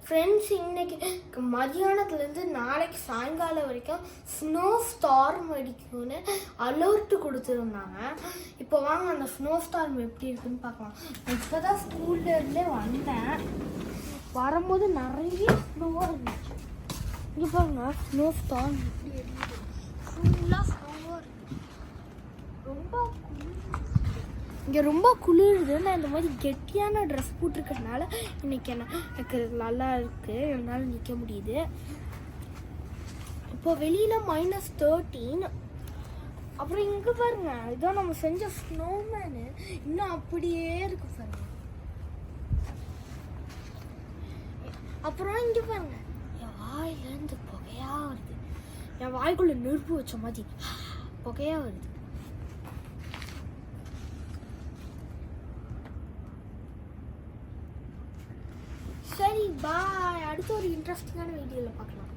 Friends இன்னைக்கு மதியானத்துலேருந்து நாளைக்கு சாயங்காலம் வரைக்கும் ஸ்னோ ஸ்டார்ம் அடிக்கும்னு அலர்ட் கொடுத்துருந்தாங்க. இப்போ வாங்க அந்த ஸ்னோ ஸ்டார்ம் எப்படி இருக்குன்னு பார்க்கலாம். இப்போ தான் ஸ்கூல்லேருந்தே வந்தேன். வரும்போது நிறைய ஸ்னோவாக இருந்துச்சு. இங்கே பாருங்க ஸ்னோ ஸ்டார்ம் எப்படி இருக்குது. ஃபுல்லாக ஸ்னோவாக இருக்குது. இங்கே ரொம்ப குளிருது. நான் இந்த மாதிரி கெட்டியான ட்ரெஸ் போட்டிருக்கிறதுனால இன்னைக்கு எனக்கு நல்லா இருக்குது, என்னால் நிற்க முடியுது. இப்போ வெளியில் -13. அப்புறம் இங்கே பாருங்க, இதான் நம்ம செஞ்ச ஸ்னோமேனு இன்னும் அப்படியே இருக்கு பாருங்க. அப்புறம் இங்கே பாருங்க, என் வாயிலேருந்து புகையா வருது. என் வாய்க்குள்ள நெருப்பு வச்ச மாதிரி புகையா வருது. சரி பாய், அடுத்த ஒரு இன்ட்ரெஸ்டிங்கான வீடியோவில் பார்க்கலாம்.